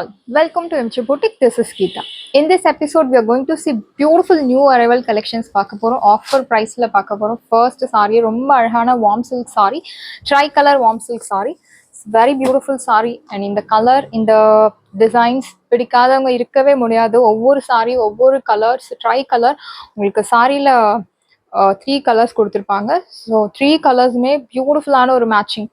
all, welcome to MG Boutique. This is Geeta. In this episode, we are going to see beautiful new arrival collections. Offer price la first saree romba alhana warm silk saree, tri-color warm silk saree. It's very beautiful saree, and in the color, in the designs, பிடிக்காதவங்க இருக்கவே முடியாது. ஒவ்வொரு saree ஒவ்வொரு colours try colour உங்களுக்கு சாரியில் 3 colours கொடுத்துருப்பாங்க. So 3 கலர்ஸுமே பியூட்டிஃபுல்லான ஒரு மேட்சிங்.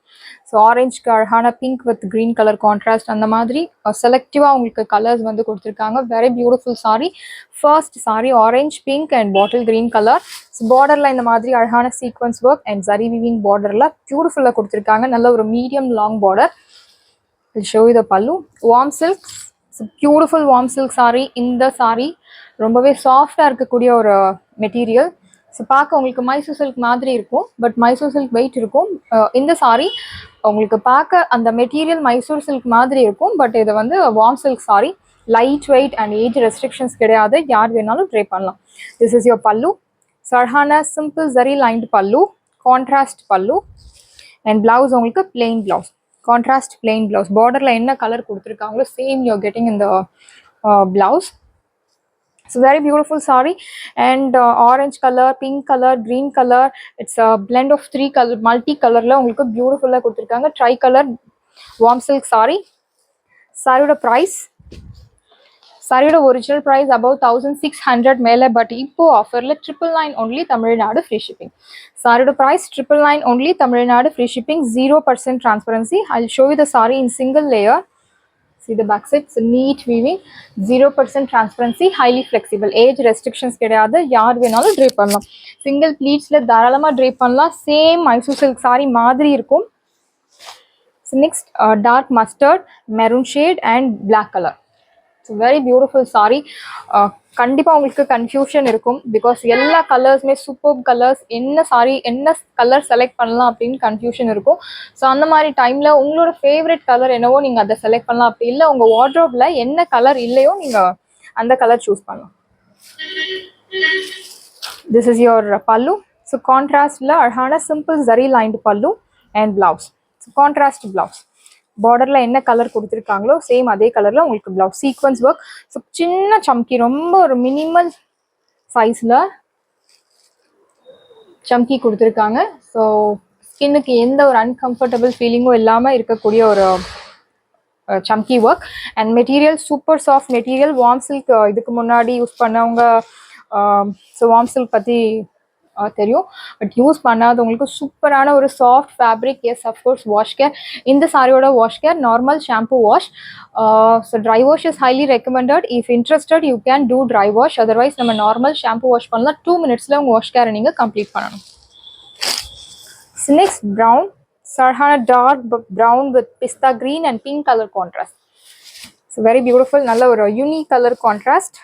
ஸோ ஆரஞ்சுக்கு அழகான pink with green colour contrast, அந்த மாதிரி செலக்டிவாக உங்களுக்கு கலர்ஸ் வந்து கொடுத்துருக்காங்க. Very beautiful sari. First sari orange, pink and bottle green colour. So பார்டரில் இந்த மாதிரி அழகான sequins work and zari weaving பார்டரில் பியூட்டிஃபுல்லாக கொடுத்துருக்காங்க. நல்ல ஒரு medium long border. Show you the pallu. Warm silk, beautiful warm silk sari. இந்த சாரி ரொம்பவே சாஃப்டாக இருக்கக்கூடிய ஒரு மெட்டீரியல். ஸோ பார்க்க உங்களுக்கு மைசூர் சில்க் மாதிரி இருக்கும், பட் மைசூர் சில்க் வெயிட் இருக்கும். இந்த சாரி உங்களுக்கு பார்க்க அந்த மெட்டீரியல் மைசூர் சில்க் மாதிரி இருக்கும், பட் இது வந்து warm silk sorry. Light weight and age restrictions கிடையாது, யார் வேணாலும் ட்ரை பண்ணலாம். திஸ் இஸ் யோர் பல்லு. சர்ஹானா சிம்பிள் ஜரி லைன்டு பல்லு, கான்ட்ராஸ்ட் பல்லு அண்ட் பிளவுஸ் உங்களுக்கு plain blouse, contrast plain blouse. பார்டரில் என்ன கலர் கொடுத்துருக்காங்களோ சேம் யூர் கெட்டிங் இந்த blouse. It's very beautiful saree, and orange color, pink color, green color. It's a blend of 3 color, multi color la ungalku beautiful la kuduthirukanga. Tri color warm silk saree. Saree price, saree original price about 1600 mele, but ipo offer la 999 only, Tamil Nadu free shipping. Saree price 999 only, Tamil Nadu free shipping, 0% transparency. I'll show you the saree in single layer. See the back side, it's neat weaving, 0% transparency, highly flexible. Age restrictions கிடையாது, யார் வேணாலும் try பண்ணலாம். Single ப்ளீட்ஸில் தாராளமாக try பண்ணலாம். Same Mysore silk sari மாதிரி இருக்கும். So next dark mustard, maroon shade and black colour. It's very beautiful sari. கண்டிப்பாக உங்களுக்கு கன்ஃபியூஷன் இருக்கும், பிகாஸ் எல்லா கலர்ஸுமே சூப்பர் கலர்ஸ். என்ன சாரி என்ன கலர் செலக்ட் பண்ணலாம் அப்படின்னு கன்ஃபியூஷன் இருக்கும். ஸோ அந்த மாதிரி டைமில் உங்களோட ஃபேவரட் கலர் என்னவோ நீங்கள் அதை செலக்ட் பண்ணலாம். அப்படி இல்லை உங்கள் வார்ட்ரோப்பில் என்ன கலர் இல்லையோ நீங்கள் அந்த கலர் சூஸ் பண்ணலாம். திஸ் இஸ் யுவர் பல்லு. ஸோ கான்ட்ராஸ்டில் அழகான simple zari lined pallu and blouse. So contrast blouse. பார்டரில் என்ன கலர் கொடுத்துருக்காங்களோ சேம் அதே கலரில் உங்களுக்கு ப்ளவுஸ். Sequence work. ஸோ சின்ன சம்கி, ரொம்ப ஒரு மினிமல் சைஸில் சம்கி கொடுத்துருக்காங்க. ஸோ ஸ்கின்னுக்கு எந்த ஒரு அன்கம்ஃபர்டபுள் ஃபீலிங்கும் இல்லாமல் இருக்கக்கூடிய ஒரு chamki work. And material super soft material. Warm silk இதுக்கு முன்னாடி யூஸ் பண்ணவங்க ஸோ வார்ம் சில்க் பற்றி தெரியும், பட் யூஸ் பண்ணாதவங்களுக்கு சூப்பரான ஒரு soft fabric. Yes of course wash care. இந்த சாரியோட wash care normal shampoo wash. So dry wash is highly recommended. If interested you can do dry wash. Otherwise நம்ம normal shampoo wash பண்ணலாம். 2 மினிட்ஸில் உங்கள் வாஷ் கேரை நீங்கள் கம்ப்ளீட் பண்ணணும். நெக்ஸ்ட் ப்ரௌன், சர்ஹானா dark brown with pista green and pink colour contrast. So very beautiful, நல்ல ஒரு unique colour contrast.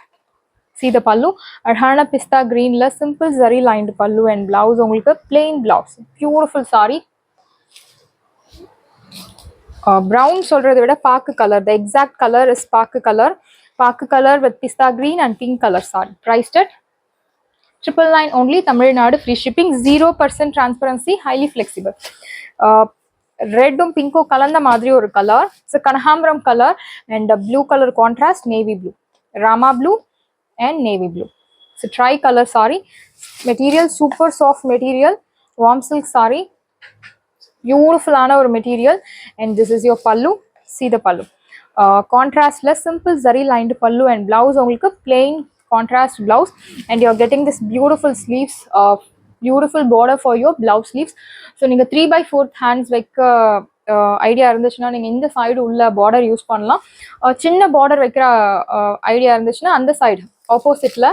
See the pallu, அழகான பிஸ்தா கிரீன்ல simple zari lined pallu and blouse உங்களுக்கு plain blouse. Beautiful sari. Brown சொல்றதை விட பாக்கு colour, the exact colour is பாக்கு கலர். பாக்கு கலர் வித் பிஸ்தா green and pink colour sari. Priced at 999 only, Tamil Nadu free shipping, 0% transparency, highly flexible. ரெட்டும் பிங்க்கும் கலந்த மாதிரி ஒரு கலர். ஸோ கனகாம்பரம் colour and blue colour contrast, navy blue, Rama blue and navy blue. So tri-color saree. Material super soft material, warm silk saree. Beautiful ana or material. And this is your pallu. See the pallu. Contrast less simple zari lined pallu and blouse ungalku plain contrast blouse, and you are getting this beautiful sleeves, beautiful border for your blouse sleeves. So நீங்க 3/4 hands வைக்க idea இருந்துச்சுன்னா நீங்கள் இந்த side உள்ள border use பண்ணலாம். சின்ன border வைக்கிற idea இருந்துச்சுன்னா அந்த சைடு ஆப்போசிட்டில்.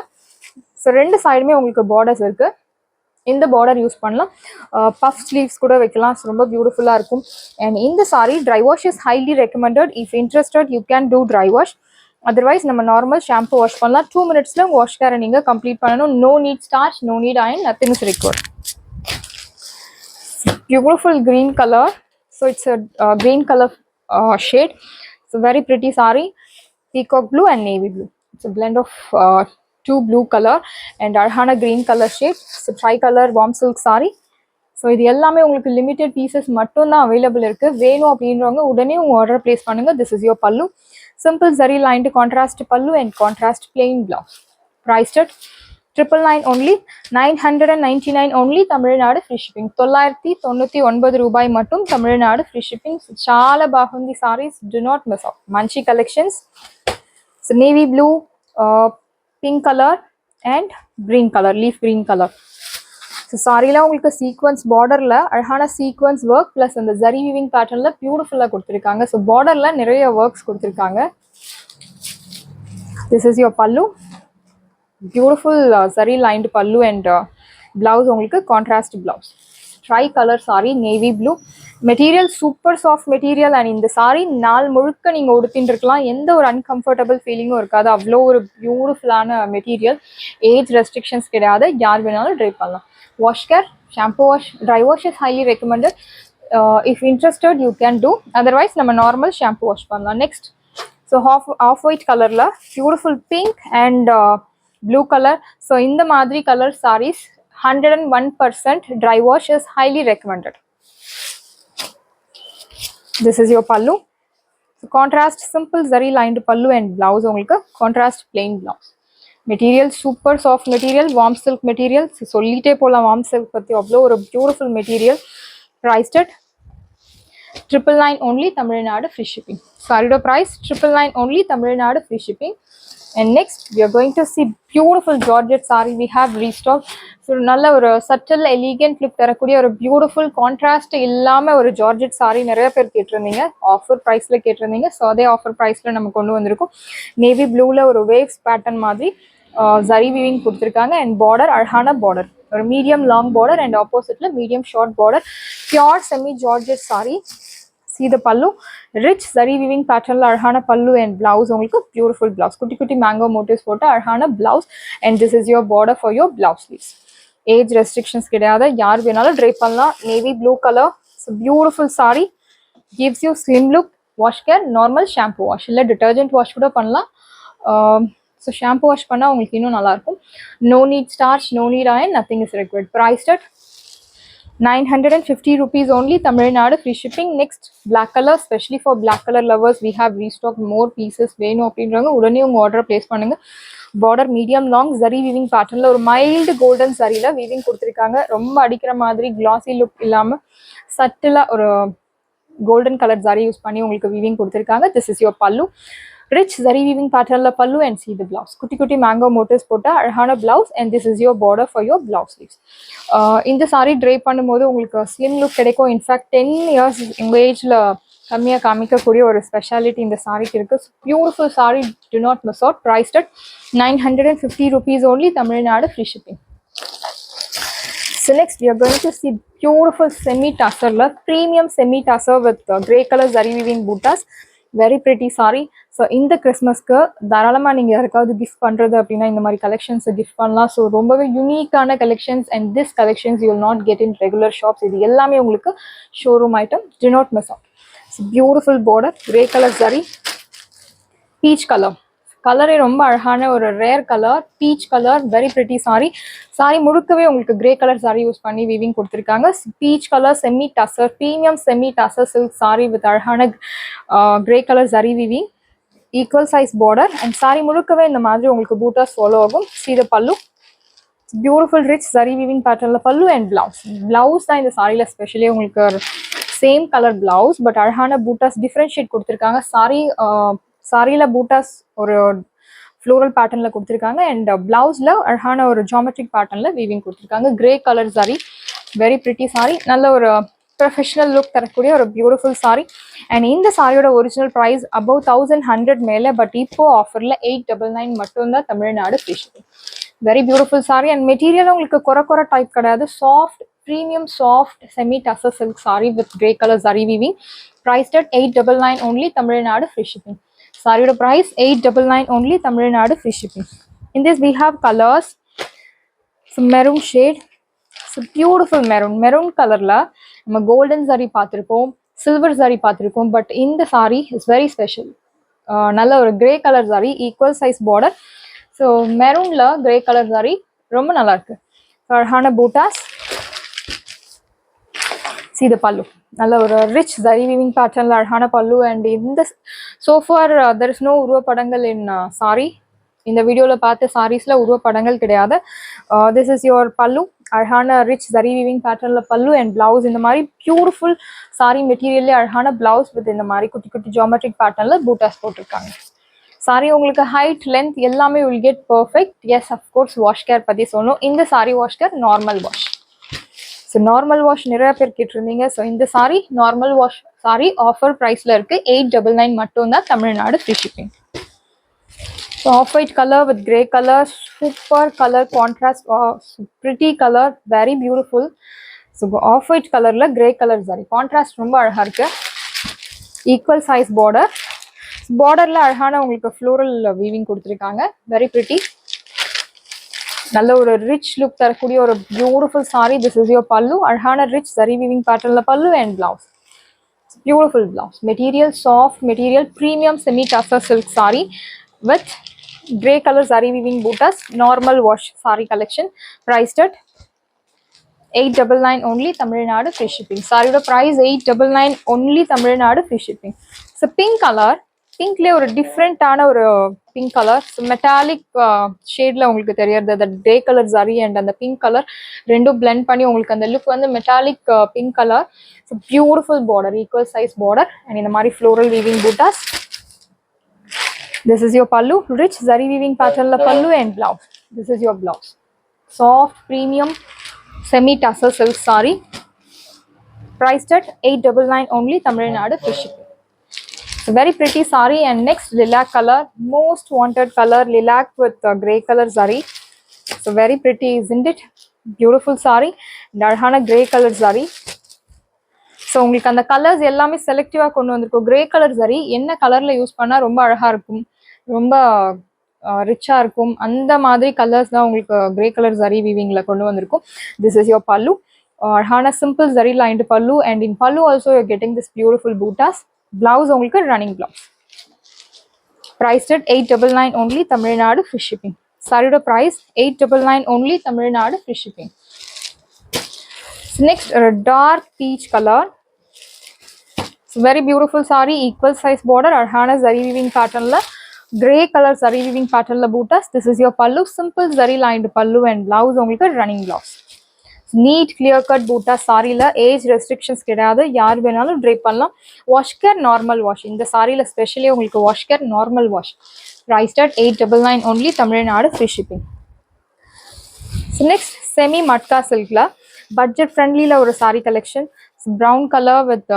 ஸோ 2 சைடுமே உங்களுக்கு பார்டர்ஸ் இருக்குது, இந்த பார்டர் யூஸ் பண்ணலாம். பஃப் ஸ்லீவ்ஸ் கூட வைக்கலாம். ஸோ ரொம்ப பியூட்டிஃபுல்லாக இருக்கும். அண்ட் இந்த sari dry wash is highly recommended. If interested you can do dry wash. Otherwise நம்ம நார்மல் ஷாம்பு வாஷ் பண்ணலாம். 2 மினிட்ஸில் வாஷ் கேரை நீங்கள் கம்ப்ளீட் பண்ணணும். No need starch, no need iron, nothing is required. Beautiful green color. So it's a green color shade. It's a very pretty saree. Peacock blue and navy blue. It's a blend of 2 blue color and arhana green color shade. It's a tri-color warm silk saree. So இது எல்லாமே உங்களுக்கு limited pieces மட்டும்தான் available இருக்குது. வேணும் அப்படின்றவங்க உடனே உங்கள் order place பண்ணுங்கள். திஸ் இஸ் யோர் பல்லு. simple zari lined contrast pallu and contrast plain blouse. Priced at 999 only, 999 only, Tamil Nadu free shipping. 999 ரூபாய் மட்டும் Tamil Nadu free shipping. Chala bagundi sarees, do not miss out. Manchi collections, so navy blue, pink color and green color, leaf green color. So சாரிலாம் உங்களுக்கு sequence பார்டர்ல அழகான sequins work plus அந்த zari weaving பேட்டர்ன்ல பியூட்டிஃபுல்லா கொடுத்துருக்காங்க. So பார்டர்ல நிறைய works கொடுத்துருக்காங்க. திஸ் இஸ் யுவர் பல்லு, beautiful zari lined pallu and blouse உங்களுக்கு contrast blouse. Try colour sorry, navy blue material, super soft material. And இந்த சாரி நாள் முழுக்க நீங்கள் உடுத்தின்னு இருக்கலாம், எந்த ஒரு அன்கம்ஃபர்டபுள் ஃபீலிங்கும் இருக்காது. அவ்வளோ ஒரு பியூட்டிஃபுல்லான மெட்டீரியல், ஏஜ் ரெஸ்ட்ரிக்ஷன்ஸ் கிடையாது, யார் வேணாலும் ட்ரை பண்ணலாம். Wash care, shampoo wash, dry wash is highly recommended. If interested, you can do. Otherwise, நம்ம normal shampoo wash பண்ணலாம். Next, so off white colorல beautiful pink and blue color. So இந்த மாதிரி color sarees 101% dry wash is highly recommended. This is your pallu. So contrast simple zari lined pallu and blouse உங்களுக்கு contrast plain blouse. Material super soft material, warm silk material. சொல்லிட்டே போகலாம் warm silk பற்றி, அவ்வளோ ஒரு beautiful material. Priced at 999 only, Tamil Nadu free shipping. சாரியோட price 999 only, Tamil Nadu free shipping. And next we are going to see beautiful georgette saree we have restocked. So நல்ல ஒரு subtle elegant look தரக்கூடிய ஒரு பியூட்டிஃபுல் கான்ட்ராஸ்ட் இல்லாமல் ஒரு ஜார்ஜெட் சாரி நிறைய பேர் கேட்டிருந்தீங்க, ஆஃபர் ப்ரைஸில் கேட்டிருந்தீங்க. ஸோ அதே ஆஃபர் ப்ரைஸில் நம்ம கொண்டு வந்திருக்கோம். நேவி ப்ளூவில் ஒரு வேவ்ஸ் பேட்டர்ன் மாதிரி ஜரி வீவிங் கொடுத்துருக்காங்க. அண்ட் பார்டர் அழகான பார்டர், ஒரு மீடியம் லாங் பார்டர் அண்ட் ஆப்போசிட்ல medium short border. Pure semi georgette sorry. See the pallu, rich zari weaving pattern la அழகான pallu and blouse உங்களுக்கு beautiful blouse. குட்டி குட்டி mango motifs போட்ட அழகான blouse and this is your border for your blouse sleeves. Age restrictions கிடையாது, யார் வேணாலும் try பண்ணலாம். navy blue color, so beautiful saree, gives you slim look. Wash care normal shampoo wash, இல்ல detergent wash கூட பண்ணலாம். So shampoo wash பண்ணா உங்களுக்கு இன்னும் நல்லா இருக்கும். No need starch, no need iron, nothing is required. Priced at 950 rupees only, Tamil Nadu free shipping. Next, black color, especially for black color lovers, we have restocked more pieces. வேணும் அப்படின்றாங்க, உடனே உங்க order place பண்ணுங்க. Border medium long zari weaving பேட்டர்ன்ல ஒரு mild golden ஜரியில weaving கொடுத்துருக்காங்க. ரொம்ப அடிக்கிற மாதிரி கிளாசி லுக் இல்லாம சட்டிலா ஒரு கோல்டன் கலர் ஜரி யூஸ் பண்ணி உங்களுக்கு வீவிங் கொடுத்துருக்காங்க. திஸ் இஸ் யுவர் பல்லு, rich zari weaving pattern la pallu and see the blouse. குட்டி குட்டி mango motifs போட்ட அழகான blouse and this is your border for your blouse sleeves. இந்த saree drape பண்ணும்போது உங்களுக்கு slim look கிடைக்கும். இன்ஃபேக்ட் 10 years உங்க ஏஜ்ல கம்மியா காமிக்கக்கூடிய ஒரு ஸ்பெஷாலிட்டி இந்த சாரிக்கு இருக்கு. Beautiful sorry, do not miss out. Priced at 950 rupees only, Tamil Nadu free shipping. So next we are going to see beautiful semi tussar la premium semi tussar with grey color zari weaving buttas. Very pretty saree. So இந்த கிறிஸ்மஸ்க்கு தாராளமாக நீங்கள் யாருக்காவது gift பண்ணுறது அப்படின்னா இந்த மாதிரி கலெக்ஷன்ஸை gift பண்ணலாம். ஸோ ரொம்பவே யூனிக்கான collections and this collections you will not get in regular shops. இது எல்லாமே உங்களுக்கு showroom item, do not miss out. So beautiful border, grey colour sari, peach colour, கலரே ரொம்ப அழகான ஒரு rare colour, peach colour, very pretty sari. Sari முழுக்கவே உங்களுக்கு கிரே கலர் சாரி யூஸ் பண்ணி வீவிங் கொடுத்துருக்காங்க. Peach colour semi tussar, premium semi tussar silk sari with அழகான grey colour sari weaving, equal size border and sorry முழுக்கவே இந்த மாதிரி உங்களுக்கு பூட்டாஸ் ஃபாலோ ஆகும். See the pallu, beautiful rich zari weaving பேட்டர்ன்ல பல்லு அண்ட் பிளவுஸ் தான் இந்த சாரியில் ஸ்பெஷலி உங்களுக்கு சேம் கலர் பிளவுஸ் பட் அழகான பூட்டாஸ் டிஃப்ரென்ஷியேட் கொடுத்துருக்காங்க. சாரியில் பூட்டாஸ் ஒரு ஃப்ளோரல் பேட்டர்னில் கொடுத்துருக்காங்க அண்ட் பிளவுஸில் அழகான ஒரு ஜாமெட்ரிக் பேட்டர்னில் வீவிங் கொடுத்துருக்காங்க. Grey colour sorry, very pretty sorry, நல்ல ஒரு ப்ரொஃபஷனல் லுக் தரக்கூடிய ஒரு பியூட்டிஃபுல் சாரி. அண்ட் இந்த சாரியோட ஒரிஜினல் ப்ரைஸ் அபவ் 1100 மேலே, பட் இப்போ ஆஃபரில் 899 மட்டும்தான், Tamil Nadu free shipping. Very beautiful sari and material உங்களுக்கு குறை டைப் கிடையாது, soft premium soft semi tussar silk sari with grey colour zari weaving. Priced at 899 only, Tamil Nadu free shipping. சாரியோட price 899 only, Tamil Nadu free shipping. In this we have colors, some maroon shade, so beautiful maroon கலர்ல நம்ம golden sari பார்த்துருக்கோம், silver sari பார்த்துருக்கோம், but இந்த sari is very special. நல்ல ஒரு grey colour sari, equal size border. So மெரூன்ல grey colour sari ரொம்ப நல்லா இருக்கு. அழகான பூட்டாஸ், see the pallu, நல்ல ஒரு ரிச் zari weaving பேட்டர்ன்ல அழகான பல்லு அண்ட் இந்த So far there is no உருவ படங்கள் in saree. இந்த வீடியோல பார்த்த சாரீஸ்ல உருவ படங்கள் கிடையாது. This is your pallu, அழகான ரிச் zari weaving பேட்டர்ன்ல பல்லு அண்ட் பிளவுஸ். இந்த மாதிரி பியூட்டிஃபுல் சாரி மெட்டீரியல்லே அழகான பிளவுஸ் வித் இந்த மாதிரி குட்டி குட்டி ஜியோமெட்ரிக் பேட்டர்ன்ல பூட்டாஸ் போட்டிருக்காங்க. சாரி உங்களுக்கு ஹைட் லென்த் எல்லாமே will get perfect. Yes of course wash care பற்றி சொல்லணும். இந்த sari wash care normal wash. So normal wash நிறைய பேர் கேட்டிருந்தீங்க. ஸோ இந்த sari normal wash sari offer ப்ரைஸில் இருக்குது. 899 மட்டும்தான், Tamil Nadu free shipping. So off white colour with grey colour, super colour contrast, pretty colour, very beautiful. So off white கலரில் கிரே கலர் சாரி கான்ட்ராஸ்ட் ரொம்ப அழகாக இருக்குது. ஈக்குவல் சைஸ் பார்டர், பார்டரில் அழகான உங்களுக்கு ஃப்ளோரல் வீவிங் கொடுத்துருக்காங்க. வெரி ப்ரிட்டி, நல்ல ஒரு ரிச் லுக் தரக்கூடிய ஒரு beautiful sari. This is your pallu, அழகான ரிச் zari weaving பேட்டர்ன்ல pallu and blouse. Beautiful blouse. Material soft material, premium semi tussar silk sari with grey colour zari weaving bootas. Normal wash sari collection. priced at 899 only, Tamil Nadu free shipping. சாரியோட price 899 only, Tamil Nadu free shipping. So pink colour, பிங்க்லேயே ஒரு டிஃப்ரெண்ட்டான ஒரு pink colour. So metallic ஷேடில் உங்களுக்கு தெரியறது அந்த grey colour zari and அந்த பிங்க் கலர் ரெண்டும் பிளெண்ட் பண்ணி உங்களுக்கு அந்த லுக் வந்து metallic pink colour. So beautiful border, equal size border and இந்த மாதிரி floral weaving buttas. This is your பல்லு, ரிச் zari weaving பேட்டர்ன்ல pallu and blouse. This is your blouse. Soft premium semi tussar silk sorry. priced at 899 only, Tamil Nadu free shipping. Very pretty sari. And next lilac color, most wanted color, lilac with grey color zari. So very pretty, isn't it? Beautiful sari, அழகான grey color zari. So உங்களுக்கு அந்த colours எல்லாமே செலக்டிவாக கொண்டு வந்திருக்கும். Grey colour zari என்ன கலரில் use பண்ணால் ரொம்ப அழகாக இருக்கும், ரொம்ப ரிச்சாக இருக்கும், அந்த மாதிரி கலர்ஸ் தான் உங்களுக்கு கிரே கலர் zari வீவிங்கில் கொண்டு வந்திருக்கும். திஸ் இஸ் யோர் பல்லு, அழகான simple zari lined pallu and in pallu also you getting this beautiful bootas. Blouse உங்களுக்கு running blouse. priced at 899 only, Tamil Nadu free shipping. சாரியோட price 899 only, Tamil Nadu free shipping. Next ஒரு dark peach colour, very beautiful sari, equal size border, அழகான zari weaving பேட்டர்ன்ல grey colour zari weaving பேட்டர்ன்ல bootas. This is your pallu, simple zari lined pallu and blouse உங்களுக்கு running blouse. NEET clear cut பூட்டா சாரியில் age restrictions கிடையாது, யார் வேணாலும் try பண்ணலாம். வாஷ் கேர் நார்மல் வாஷ், இந்த சாரியில் ஸ்பெஷலி உங்களுக்கு wash care normal wash. priced at 899 only, Tamil Nadu free shipping. So next semi matka சில்கில் பட்ஜெட் ஃப்ரெண்ட்லியில் ஒரு sari collection. Brown colour with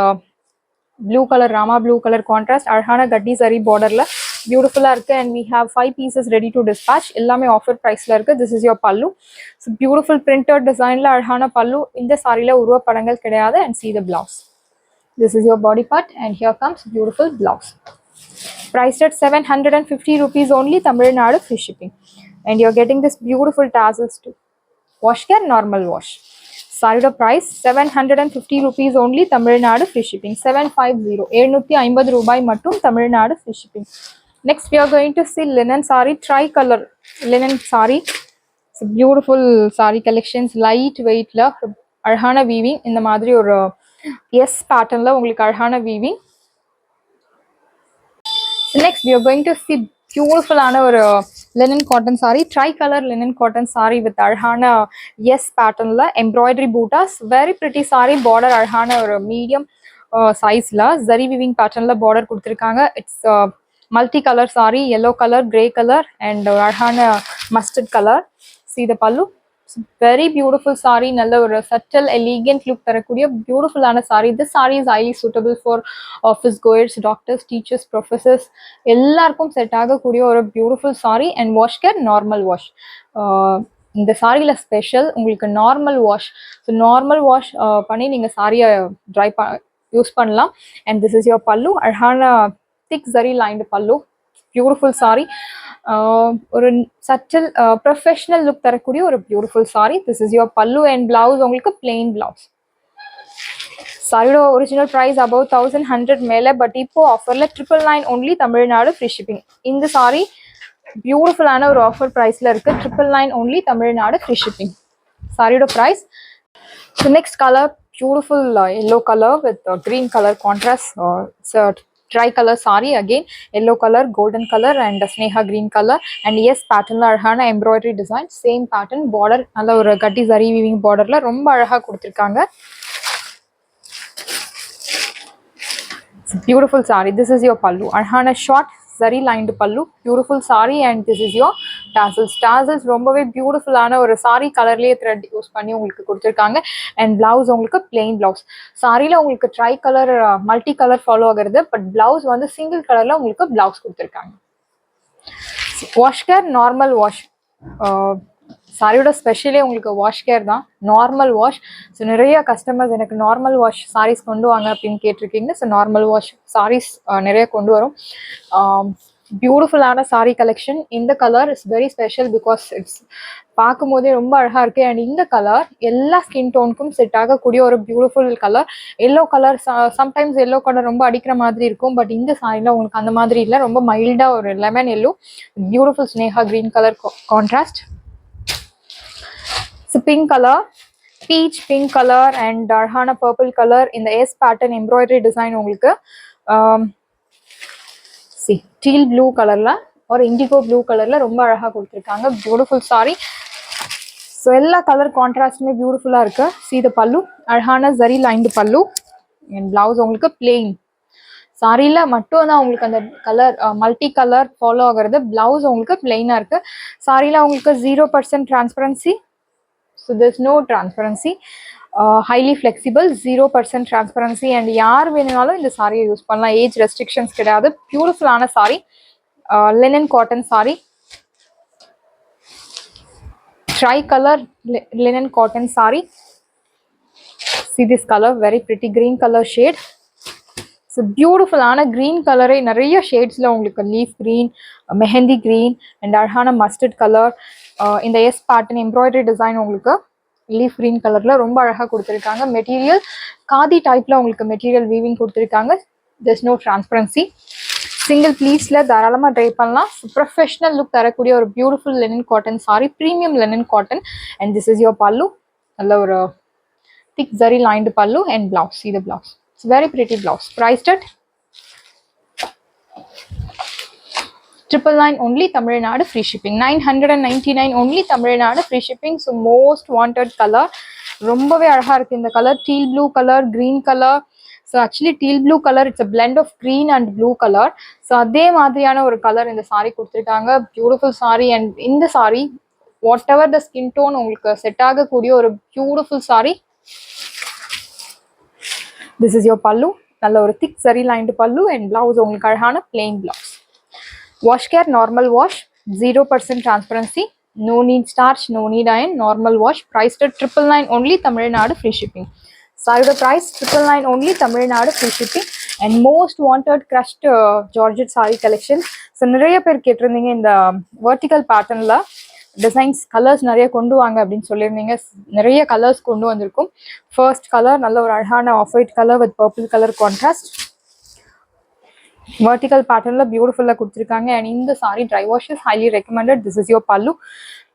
blue colour, rama blue colour contrast, அழகான கட்டி சரி பார்டரில் பியூட்டிஃபுல்லாக இருக்குது. And we have 5 pieces ready to dispatch. எல்லாமே ஆஃபர் ப்ரைஸில் இருக்குது. This is your pallu. So beautiful printed டிசைனில் அழகான பல்லு. இந்த சாரியில் உருவ படங்கள் கிடையாது. And see the blouse. This is your body part and here comes beautiful blouse. Priced at 750 rupees only, Tamil Nadu free shipping. And you're getting this beautiful tassels too. Wash care, normal wash. சாரியோட price 750 rupees only, Tamil Nadu free shipping. 750, 750 ரூபாய் மட்டும், Tamil Nadu free shipping. Next we are going to see linen saree, tri-color linen saree. It's a beautiful saree collections, light weight la அழகான weaving. இந்த மாதிரி ஒரு S patternல உங்களுக்கு அழகான weaving. Next we are going to see beautiful ஆன ஒரு linen cotton saree, tri-color linen cotton saree with அழகான S patternல embroidery bootas. Very pretty saree, border அழகான ஒரு medium sizeல zari weaving patternல border கொடுத்திருக்காங்க. It's multi color saree, yellow color, grey color and அழகான mustard color. See the pallu. Very beautiful saree, நல்ல ஒரு subtle elegant look தரக்கூடிய beautiful ஆன saree. This saree is highly suitable for office goers, doctors, teachers, professors. எல்லாருக்கும் set ஆகக்கூடிய ஒரு beautiful saree. And wash care, normal wash. இந்த சாரியில் special உங்களுக்கு normal wash. So normal wash பண்ணி நீங்கள் சாரியை ட்ரை யூஸ் பண்ணலாம். And this is your pallu, அழகான திக் zari lined பல்லு, பியூட்டிஃபுல் சாரி. ஒரு சட்டில் ப்ரொஃபஷனல் லுக் தரக்கூடிய ஒரு beautiful sari. This is your பல்லு அண்ட் பிளவுஸ் உங்களுக்கு பிளெயின் பிளவுஸ். சாரியோட ஒரிஜினல் ப்ரைஸ் அபவ் 1100 மேலே, பட் இப்போ ஆஃபரில் 999 ஒன்லி, தமிழ்நாடு ஃப்ரீ ஷிப்பிங். இந்த சாரி பியூட்டிஃபுல்லான ஒரு ஆஃபர் ப்ரைஸில் இருக்குது. 999 ஒன்லி, தமிழ்நாடு ஃப்ரீ ஷிப்பிங். சாரியோட price. So next colour, beautiful yellow color with green color contrast. tri-color saree again, yellow color, golden color and sneha green color and yes pattern la அழகான embroidery design, same pattern, border நல்ல ஒரு கட்டி zari weaving borderல ரொம்ப அழகா கொடுத்திருக்காங்க. Beautiful saree. This is your pallu, அழகான short zari lined pallu, beautiful saree and this is your tassels ரொம்பவே பியூட்டிஃபுல்லான ஒரு saree கலர்லயே thread யூஸ் பண்ணி உங்களுக்கு கொடுத்திருக்காங்க and blouse உங்களுக்கு plain blouse. சாரில உங்களுக்கு tri color multi color follow ஆகுறது, பட் blouse வந்து சிங்கிள் கலர்ல உங்களுக்கு blouse கொடுத்திருக்காங்க. வாஷ் கேர் நார்மல் வாஷ், சாரியோட ஸ்பெஷலே உங்களுக்கு வாஷ் கேர் தான், நார்மல் வாஷ். ஸோ நிறைய கஸ்டமர்ஸ் எனக்கு நார்மல் வாஷ் சாரீஸ் கொண்டு வாங்க அப்படின்னு கேட்டிருக்கீங்க. ஸோ நார்மல் வாஷ் சாரீஸ் நிறைய கொண்டு வரும். பியூட்டிஃபுல்லான சாரீ கலெக்ஷன். இந்த colour is very special because it's பார்க்கும் போதே ரொம்ப அழகா இருக்கு அண்ட் இந்த கலர் எல்லா ஸ்கின் டோனுக்கும் செட் ஆகக்கூடிய ஒரு beautiful colour. Yellow colour sometimes yellow colour ரொம்ப அடிக்கிற மாதிரி இருக்கும், பட் இந்த சாரியில் உங்களுக்கு அந்த மாதிரி இல்லை, ரொம்ப மைல்டா ஒரு lemon yellow, beautiful Sneha green colour contrast. Pink colour, beach pink colour and அழகான பர்பிள் கலர், இந்த எஸ் பேட்டர்ன் எம்ப்ராய்டரி டிசைன் உங்களுக்கு டீல் ப்ளூ கலர்ல ஒரு இண்டிகோ ப்ளூ கலர்ல ரொம்ப அழகா கொடுத்துருக்காங்க. Beautiful sorry. ஸோ எல்லா கலர் கான்ட்ராஸ்டுமே பியூட்டிஃபுல்லா இருக்கு. see the பல்லு, அழகான zari lined pallu and blouse உங்களுக்கு பிளெயின். சாரியில மட்டும் தான் உங்களுக்கு அந்த கலர் மல்டி கலர் ஃபாலோ ஆகுறது, பிளவுஸ் உங்களுக்கு பிளெயினா இருக்கு. சாரியில உங்களுக்கு 0% transparency, so there's no transparency, highly flexible, 0% transparency and யார் வேணுனாலும் இந்த சாரியை யூஸ் பண்ணலாம், ஏஜ் ரெஸ்ட்ரிக்ஷன்ஸ் கிடையாது. பியூட்டிஃபுல்லான sorry, linen cotton saree, tri-color linen cotton saree. See this color, very pretty green color shade. So beautiful ஆன green color நிறைய ஷேட்ஸ்ல உங்களுக்கு leaf green, mehendi green and அழகான mustard color. இந்த எஸ் பேட்டர்ன் எம்ப்ராய்டரி டிசைன் உங்களுக்கு leaf green கலர்ல ரொம்ப அழகா கொடுத்துருக்காங்க. மெட்டீரியல் காதி டைப்ல உங்களுக்கு மெட்டீரியல் வீவிங் கொடுத்துருக்காங்க. there's no transparency. சிங்கிள் பீஸ்ல தாராளமா ட்ரை பண்ணலாம். ப்ரொஃபஷனல் லுக் தரக்கூடிய ஒரு beautiful Lenin cotton sorry, premium Lenin cotton and this is your pallu. நல்ல ஒரு திக் zari lined pallu and blouse. see the blouse, it's very pretty blouse. priced at 999 only, Tamil Nadu free shipping. 999 only, Tamil Nadu free shipping. So most wanted color, ரொம்பவே அழகா இருக்கு இந்த கலர். Teal blue colour, green colour. So actually teal blue colour it's a blend of green and blue colour. So அதே மாதிரியான ஒரு colour இந்த சாரி கொடுத்துருக்காங்க. பியூட்டிஃபுல் சாரி அண்ட் இந்த sari whatever the skin tone உங்களுக்கு செட் ஆகக்கூடிய ஒரு beautiful sari. This is your pallu, நல்ல ஒரு திக் சரி லைன்டு பல்லு அண்ட் பிளவுஸ் உங்களுக்கு அழகான plain blouse. Wash care normal wash, 0% transparency, no need starch, no need iron, normal wash. priced at 999 only, Tamil Nadu free shipping. Sorry, the price 999 only, Tamil Nadu free shipping. And most wanted crushed Georgette saree collection. So நிறைய பேர் கேட்டிருந்தீங்க இந்த vertical பேட்டர்ன்ல designs colours நிறைய கொண்டு வாங்க அப்படின்னு சொல்லியிருந்தீங்க. நிறைய கலர்ஸ் கொண்டு வந்திருக்கும். ஃபர்ஸ்ட் கலர் நல்ல ஒரு அழகான off white colour with purple colour contrast, vertical patternல பியூட்டிஃபுல்லா கொடுத்துருக்காங்க அண்ட் இந்த sari dry wash is highly recommended. This is your pallu,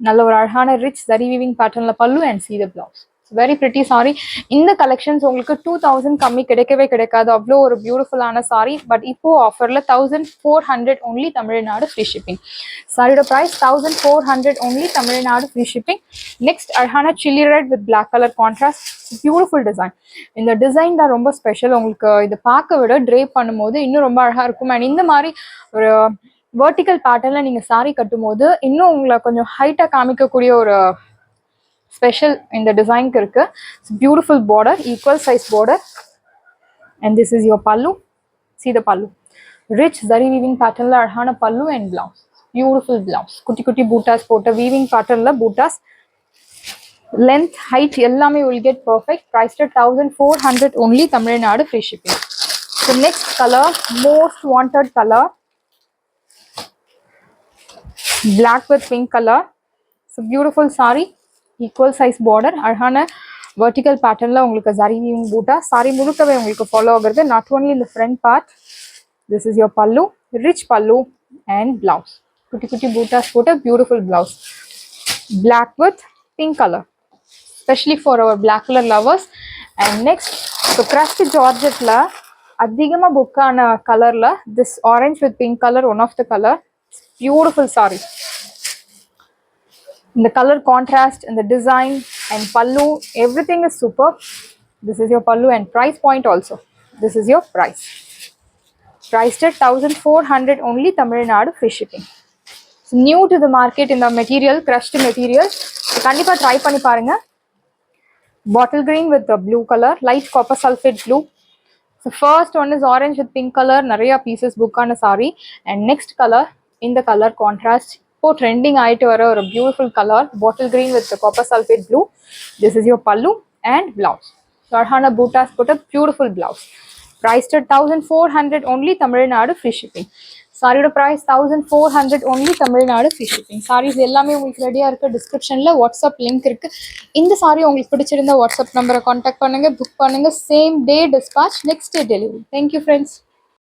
நல்ல ஒரு அழகான ரிச் சரி வீவிங் பேட்டர்ன்ல pallu and see the blouse. Very pretty sari. இந்த கலெக்ஷன்ஸ் உங்களுக்கு 2000 கம்மி கிடைக்கவே கிடைக்காது, அவ்வளோ ஒரு பியூட்டிஃபுல்லான சாரி. பட் இப்போ ஆஃபர்ல 1400 only, தமிழ்நாடு ஃப்ரீ ஷிப்பிங். சாரியோட price 1400 only, Tamil Nadu free shipping. Next அழகான chilli red with black colour contrast, beautiful design. இந்த டிசைன் தான் ரொம்ப ஸ்பெஷல். உங்களுக்கு இதை பார்க்க விட ட்ரேப் பண்ணும்போது இன்னும் ரொம்ப அழகா இருக்கும். அண்ட் இந்த மாதிரி ஒரு வெர்டிக்கல் பேட்டர்ன்ல நீங்க சாரி கட்டும் போது இன்னும் உங்களை கொஞ்சம் ஹைட்டா காமிக்கக்கூடிய ஒரு ஸ்பெஷல் இந்த டிசைனுக்கு இருக்கு. Beautiful border, equal size border and this is your பல்லு. see the பல்லு, ரிச் ஜரி வீவிங் பேட்டர்ன்ல அழகான பல்லு அண்ட் பிளவுஸ், பியூட்டிஃபுல் பிளவுஸ். குட்டி குட்டி பூட்டாஸ் போட்ட வீவிங் பேட்டர்ன்ல பூட்டாஸ், லென்த் ஹைட் எல்லாமே will get perfect. priced at 1400 only, Tamil Nadu free shipping. So next color, most wanted color, black with pink color. So beautiful saree, equal size border, அழகான vertical patternல உங்களுக்கு zari weaving பூட்டா. Sorry முழுக்கவே உங்களுக்கு follow ஆகுறது, not only in the front part. This is your pallu, rich pallu and blouse. குட்டி குட்டி பூட்டாஸ் போட்ட beautiful blouse, black with pink color, especially for our black color lovers. And next, so crushed georgetteல அதிகமாக புக்கான கலரில் this orange with pink colour one of the colour. Beautiful sari. இந்த colour contrast, இந்த design and pallu, everything is super. This is your pallu and price point also. This is your price. Priced at 1400 only, Tamil Nadu, free shipping. So new to the market in the material, crushed material. கண்டிப்பா try பண்ணி பாருங்க. Bottle green with the blue color, light copper sulfate blue. So first one is orange with pink color, நிறைய pieces book ஆன saree. And next color, in the color contrast, இப்போ trending ஆயிட்டு வர ஒரு beautiful color, bottle green with the copper sulfate blue. This is your pallu and blouse. So அழகான bootas போட்ட beautiful blouse. Priced at 1400 only, Tamil Nadu, free shipping. சாரியோட price 1400 only, Tamil Nadu, free shipping. Saris எல்லாமே உங்களுக்கு ரெடியாக இருக்குது. டிஸ்கிரிப்ஷனில் வாட்ஸ்அப் லிங்க் இருக்குது. இந்த சாரி உங்களுக்கு பிடிச்சிருந்தா வாட்ஸ்அப் நம்பரை காண்டாக்ட் பண்ணுங்கள், புக் பண்ணுங்கள். Same day dispatch, next day delivery. Thank you friends.